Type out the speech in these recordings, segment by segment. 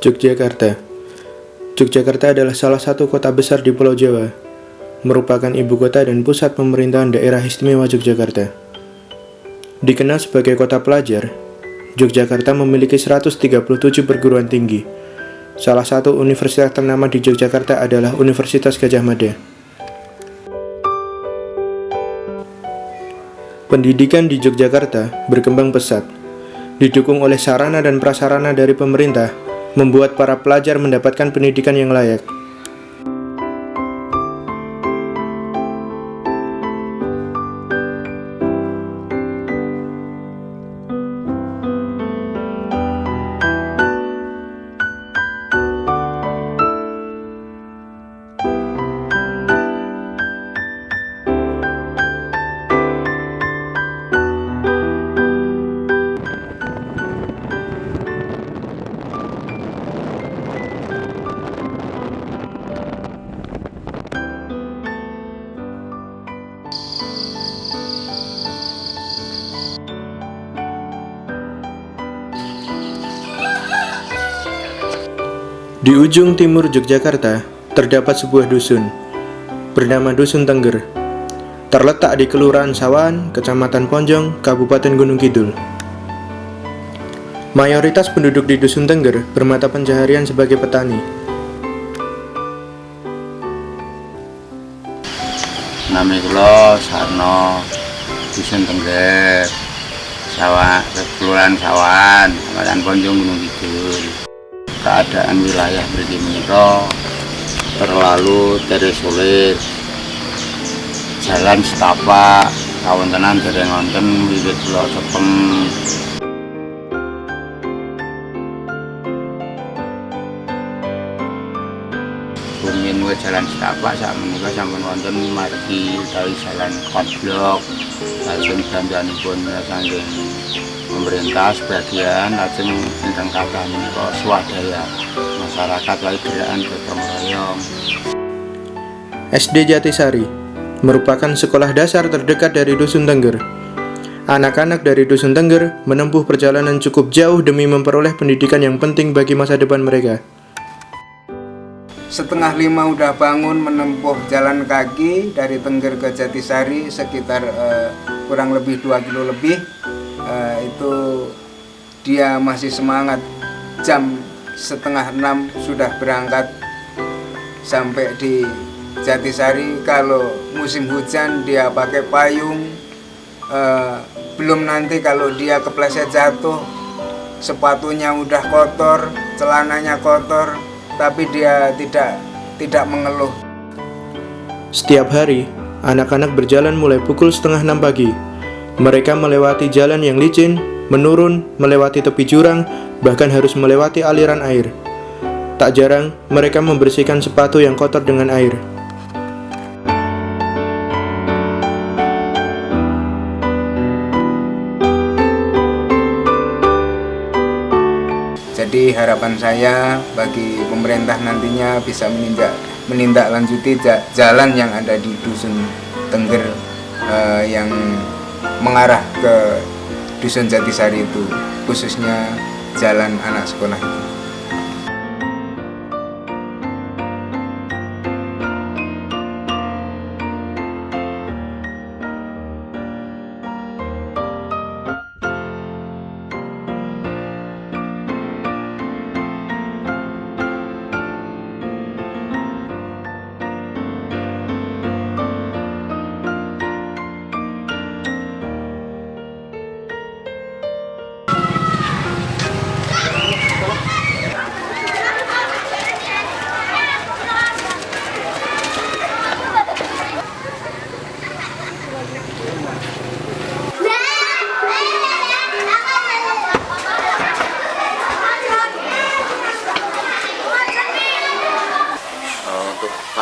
Yogyakarta. Yogyakarta adalah salah satu kota besar di Pulau Jawa, merupakan ibu kota dan pusat pemerintahan daerah istimewa Yogyakarta. Dikenal sebagai kota pelajar, Yogyakarta memiliki 137 perguruan tinggi. Salah satu universitas ternama di Yogyakarta adalah Universitas Gadjah Mada. Pendidikan di Yogyakarta berkembang pesat, didukung oleh sarana dan prasarana dari pemerintah, membuat para pelajar mendapatkan pendidikan yang layak. Di ujung timur Yogyakarta, terdapat sebuah dusun, bernama Dusun Tengger. Terletak di Kelurahan Sawahan, Kecamatan Ponjong, Kabupaten Gunung Kidul. Mayoritas penduduk di Dusun Tengger bermata pencaharian sebagai petani. Nami kula Sarno, Dusun Tengger, Kelurahan Sawahan, Kecamatan Ponjong, Gunung Kidul. Keadaan wilayah mriki menika terlalu sulit. Jalan setapak kawontenan dereng wonten wiwit kula cepeng. Rumiyin wae jalan setapak sakmenika sampun wonten margi utawi jalan konblok. Lajeng bantuanipun saking pemerintah sebagian, lajeng ingkang kathah menika swadaya masyarakat wae gerakan gotong royong. SD Jatisari merupakan sekolah dasar terdekat dari Dusun Tengger. Anak-anak dari Dusun Tengger menempuh perjalanan cukup jauh demi memperoleh pendidikan yang penting bagi masa depan mereka. 4:30 udah bangun menempuh jalan kaki dari Tengger ke Jatisari sekitar kurang lebih 2 kilo lebih. Itu dia masih semangat, jam 5:30 sudah berangkat sampai di Jatisari. Kalau musim hujan dia pakai payung, belum nanti kalau dia kepleset jatuh, sepatunya udah kotor, celananya kotor, tapi dia tidak mengeluh. Setiap hari, anak-anak berjalan mulai pukul 5:30 pagi. Mereka melewati jalan yang licin, menurun, melewati tepi jurang, bahkan harus melewati aliran air. Tak jarang, mereka membersihkan sepatu yang kotor dengan air. Jadi harapan saya bagi pemerintah nantinya bisa menindaklanjuti jalan yang ada di Dusun Tengger yang mengarah ke Dusun Jatisari itu, khususnya jalan anak sekolah itu.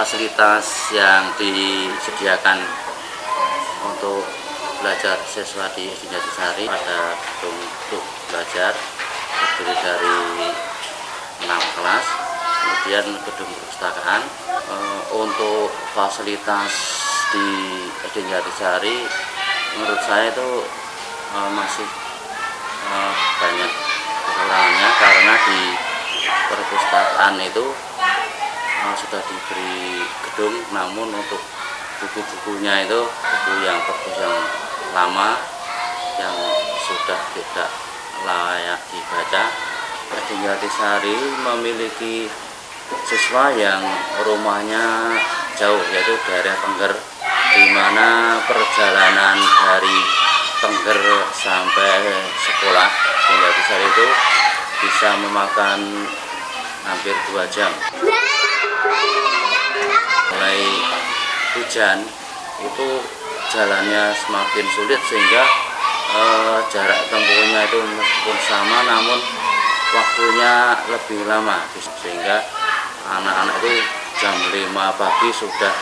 Fasilitas yang disediakan untuk belajar siswa di SD Jatisari pada gedung untuk belajar terdiri dari 6 kelas, kemudian gedung perpustakaan. Untuk fasilitas di SD Jatisari menurut saya itu masih banyak kekurangannya, karena di perpustakaan itu sudah diberi gedung, namun untuk buku-bukunya itu buku yang perpus yang lama yang sudah tidak layak dibaca. SD Jatisari memiliki siswa yang rumahnya jauh, yaitu daerah Tengger, di mana perjalanan dari Tengger sampai sekolah SD Jatisari itu bisa memakan hampir 2 jam. Mulai hujan itu jalannya semakin sulit, sehingga jarak tempuhnya itu meskipun sama namun waktunya lebih lama, sehingga anak-anak itu jam 5 pagi sudah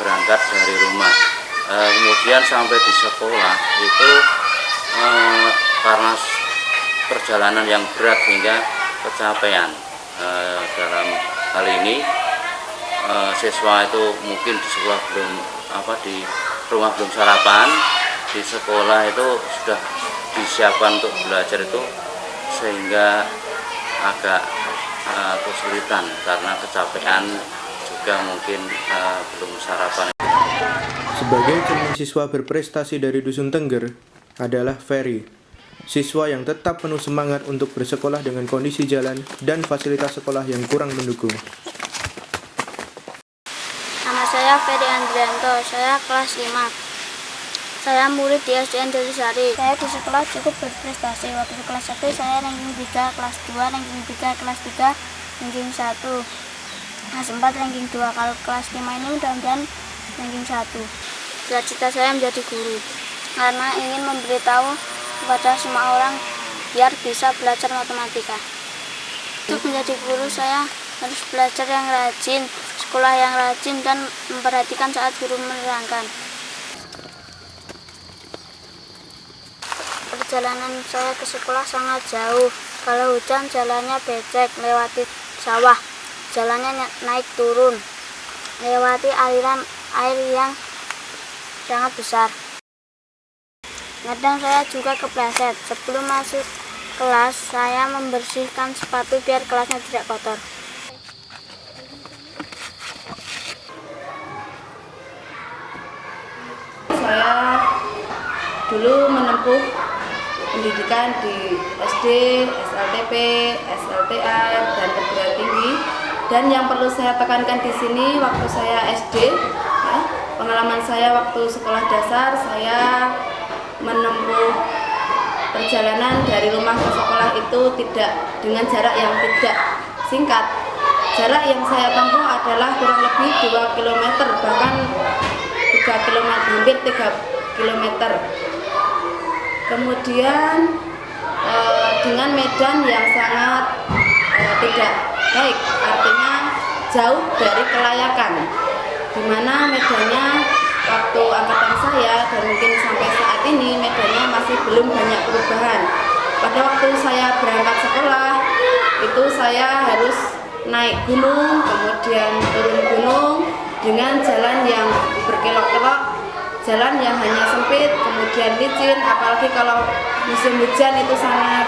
berangkat dari rumah. Kemudian sampai di sekolah itu karena perjalanan yang berat hingga kecapean. Dalam hal ini siswa itu mungkin di sekolah di rumah belum sarapan, di sekolah itu sudah disiapkan untuk belajar itu, sehingga agak kesulitan karena kecapean, juga mungkin belum sarapan. Sebagai cermin siswa berprestasi dari Dusun Tengger adalah Ferry, siswa yang tetap penuh semangat untuk bersekolah dengan kondisi jalan dan fasilitas sekolah yang kurang mendukung. Nama saya Ferry Andrianto, saya kelas 5. Saya murid di SDN Jatisari. Saya di sekolah cukup berprestasi. Waktu kelas 1 saya ranking 3, kelas 2 ranking 3, kelas 3 ranking 1, kelas 4 ranking 2. Kalau kelas 5 ini mudah-mudahan ranking 1. Cita-cita saya menjadi guru, karena ingin memberitahu kepada semua orang biar bisa belajar matematika. Untuk menjadi guru saya harus belajar yang rajin, sekolah yang rajin, dan memperhatikan saat guru menerangkan. Perjalanan saya ke sekolah sangat jauh. Kalau hujan jalannya becek, lewati sawah, jalannya naik turun, lewati aliran air yang sangat besar. Kadang saya juga kepleset. Sebelum masuk kelas, saya membersihkan sepatu biar kelasnya tidak kotor. Saya dulu menempuh pendidikan di SD, SLTP, SLTA, dan perguruan tinggi. Dan yang perlu saya tekankan di sini, waktu saya SD, ya, pengalaman saya waktu sekolah dasar, saya menempuh perjalanan dari rumah ke sekolah itu tidak dengan jarak yang tidak singkat. Jarak yang saya tempuh adalah kurang lebih 2 km, bahkan 3 km, hampir 3 km. Kemudian dengan medan yang sangat tidak baik, artinya jauh dari kelayakan, di mana medannya waktu angkatan saya dan mungkin sampai saat ini medannya masih belum banyak perubahan. Pada waktu saya berangkat sekolah itu saya harus naik gunung, kemudian turun gunung dengan jalan yang berkelok-kelok, jalan yang hanya sempit, kemudian licin, apalagi kalau musim hujan itu sangat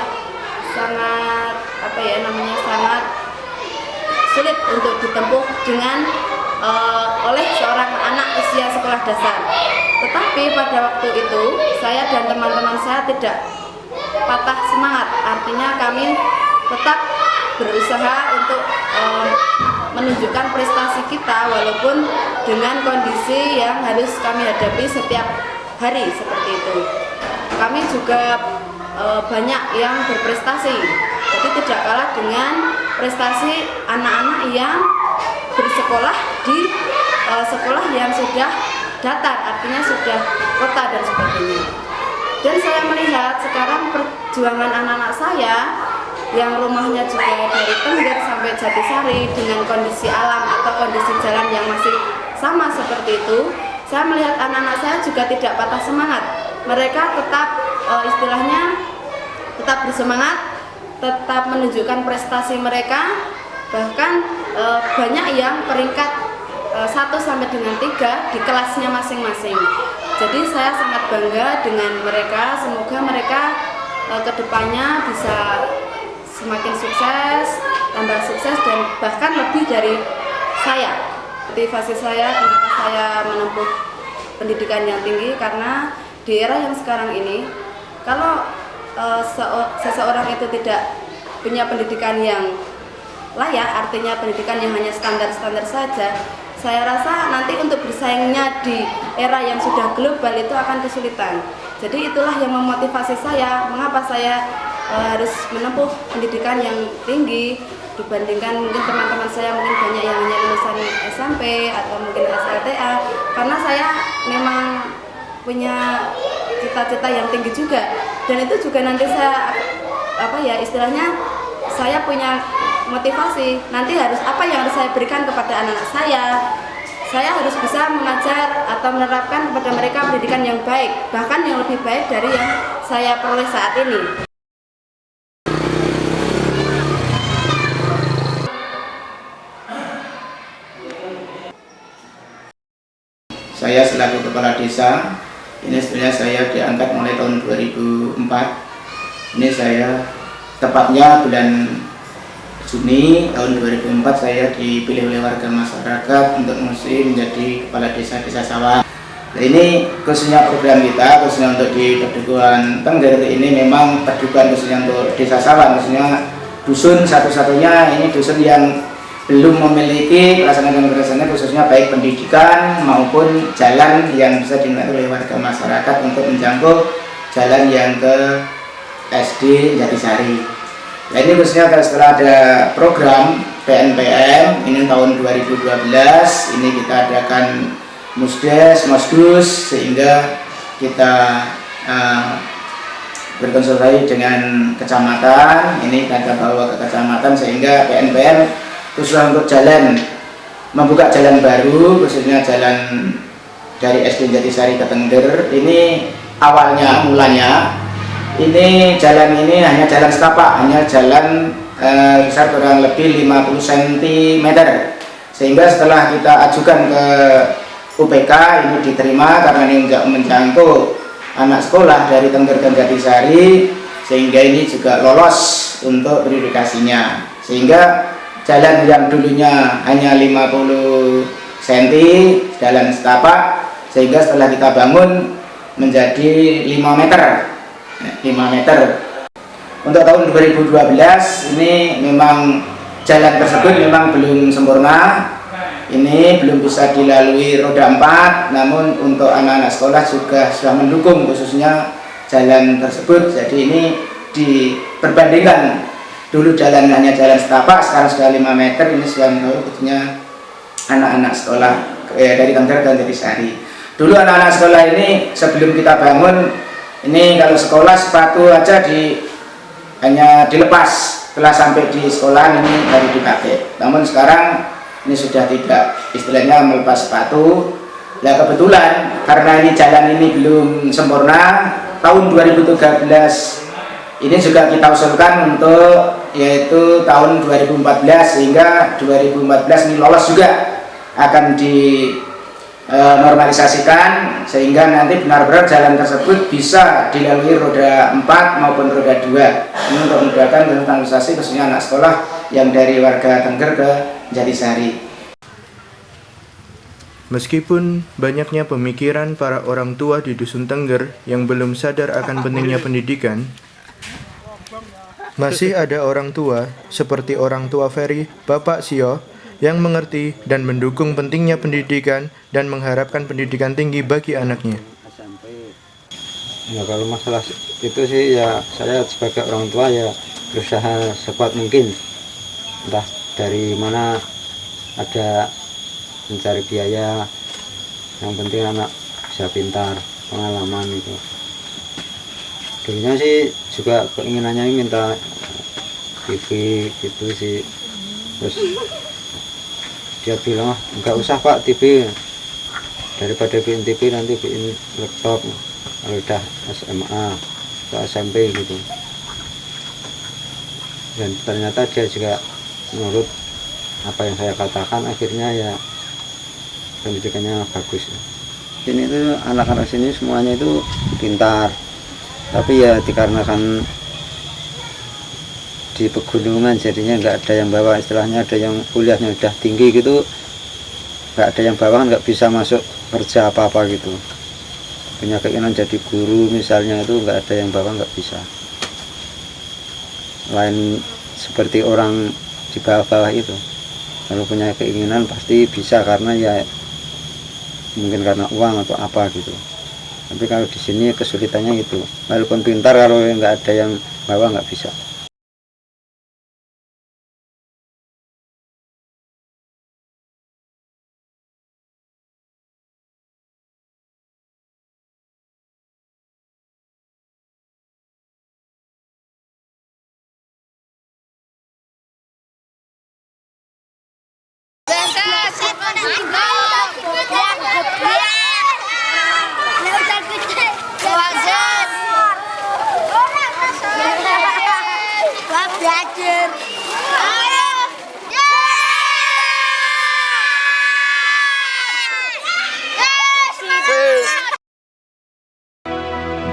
sangat sulit untuk ditempuh dengan oleh seorang anak usia sekolah dasar. Tetapi pada waktu itu saya dan teman-teman saya tidak patah semangat, artinya kami tetap berusaha untuk menunjukkan prestasi kita walaupun dengan kondisi yang harus kami hadapi setiap hari seperti itu. Kami juga banyak yang berprestasi, jadi tidak kalah dengan prestasi anak-anak yang bersekolah di sekolah yang sudah datar, artinya sudah kota dan sebagainya. Dan saya melihat sekarang perjuangan anak-anak saya yang rumahnya juga dari Tengger sampai Jatisari dengan kondisi alam atau kondisi jalan yang masih sama seperti itu, saya melihat anak-anak saya juga tidak patah semangat. Mereka tetap istilahnya tetap bersemangat, tetap menunjukkan prestasi mereka, bahkan banyak yang peringkat 1 sampai dengan 3 di kelasnya masing-masing. Jadi saya sangat bangga dengan mereka. Semoga mereka kedepannya bisa semakin sukses, tambah sukses, dan bahkan lebih dari saya. Motivasi saya kenapa saya menempuh pendidikan yang tinggi, karena di era yang sekarang ini, kalau seseorang itu tidak punya pendidikan yang layak, artinya pendidikan yang hanya standar-standar saja, saya rasa nanti untuk bersaingnya di era yang sudah global itu akan kesulitan. Jadi itulah yang memotivasi saya, mengapa saya harus menempuh pendidikan yang tinggi dibandingkan mungkin teman-teman saya mungkin banyak yang hanya lulusan SMP atau mungkin SLTA, karena saya memang punya cita-cita yang tinggi juga, dan itu juga nanti saya istilahnya saya punya motivasi nanti harus apa yang harus saya berikan kepada anak-anak saya harus bisa mengajar atau menerapkan kepada mereka pendidikan yang baik, bahkan yang lebih baik dari yang saya peroleh saat ini. Saya selaku kepala desa, ini sebenarnya saya diangkat mulai tahun 2004. Ini saya tepatnya bulan Juni tahun 2004 saya dipilih oleh warga masyarakat untuk mengisi menjadi kepala desa Sawah. Nah, ini khususnya program kita, khususnya untuk di Padukuhan Tengger ini memang padukuhan khususnya untuk desa Sawah, khususnya dusun satu-satunya ini dusun yang belum memiliki pelaksanaan khususnya baik pendidikan maupun jalan yang bisa dinikmati oleh warga masyarakat untuk menjangkau jalan yang ke SD Jatisari. Nah, ini khususnya setelah ada program PNPM ini tahun 2012 ini kita adakan musdes, mosdus, sehingga kita berkonsultasi dengan kecamatan. Ini kita bawa ke kecamatan sehingga PNPM khususnya untuk jalan, membuka jalan baru khususnya jalan dari SD Jatisari ke Tengger. Ini awalnya mulanya ini jalan ini hanya jalan setapak, hanya jalan besar kurang lebih 50 cm, sehingga setelah kita ajukan ke UPK ini diterima karena ini menjangkau anak sekolah dari Tengger dan Jatisari, sehingga ini juga lolos untuk verifikasinya, sehingga jalan yang dulunya hanya 50 cm jalan setapak, sehingga setelah kita bangun menjadi 5 meter. Untuk tahun 2012 ini memang jalan tersebut memang belum sempurna, ini belum bisa dilalui roda 4, namun untuk anak-anak sekolah juga sudah mendukung khususnya jalan tersebut. Jadi ini diperbandingkan, dulu jalan hanya jalan setapak, sekarang sudah 5 meter, ini sudah mendukung khususnya anak-anak sekolah dari Tengger dan Jatisari. Dulu anak-anak sekolah ini sebelum kita bangun, ini kalau sekolah sepatu aja hanya dilepas, setelah sampai di sekolah ini baru dipakai. Namun sekarang ini sudah tidak, istilahnya melepas sepatu. Nah kebetulan karena ini jalan ini belum sempurna, tahun 2013 ini juga kita usulkan untuk yaitu tahun 2014, sehingga 2014 ini lolos juga akan normalisasikan, sehingga nanti benar-benar jalan tersebut bisa dilalui roda 4 maupun roda 2. Ini untuk memudahkan normalisasi khususnya anak sekolah yang dari warga Tengger ke Jatisari. Meskipun banyaknya pemikiran para orang tua di Dusun Tengger yang belum sadar akan pentingnya pendidikan, masih ada orang tua seperti orang tua Ferry, Bapak Sio, yang mengerti dan mendukung pentingnya pendidikan dan mengharapkan pendidikan tinggi bagi anaknya. Ya kalau masalah itu sih ya saya sebagai orang tua ya berusaha sekuat mungkin, entah dari mana ada mencari biaya, yang penting anak bisa pintar, pengalaman itu. Dulunya sih juga keinginannya minta TV gitu sih, terus dia bilang enggak usah Pak TV, daripada bikin TV nanti bikin laptop kalau udah SMA atau SMP gitu. Dan ternyata dia juga menurut apa yang saya katakan, akhirnya ya pendidikannya bagus. Ini tuh anak-anak sini semuanya itu pintar, tapi ya dikarenakan di pegunungan, jadinya nggak ada yang bawa, istilahnya ada yang kuliahnya udah tinggi gitu, nggak ada yang bawa, nggak bisa masuk kerja apa-apa gitu. Punya keinginan jadi guru misalnya, itu nggak ada yang bawa, nggak bisa. Lain seperti orang di bawah-bawah itu, kalau punya keinginan pasti bisa, karena ya mungkin karena uang atau apa gitu. Tapi kalau di sini kesulitannya itu, walaupun pintar, kalau nggak ada yang bawa nggak bisa.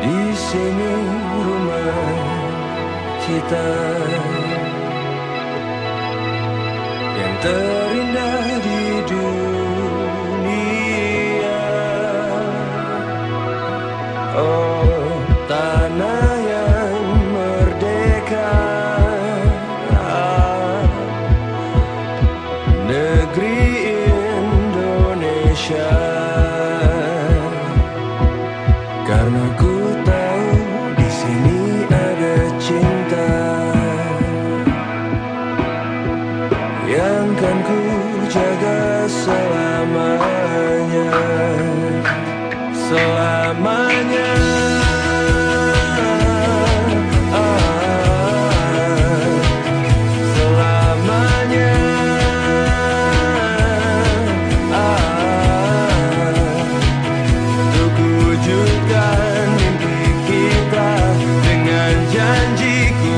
Di sini rumah kita yang terindah di dunia. Oh, tanah yang merdeka, negeri Indonesia. Karena ku tahu di sini ada cinta yang kan ku jaga selamanya, selamanya. Wujudkan mimpi kita dengan janjiku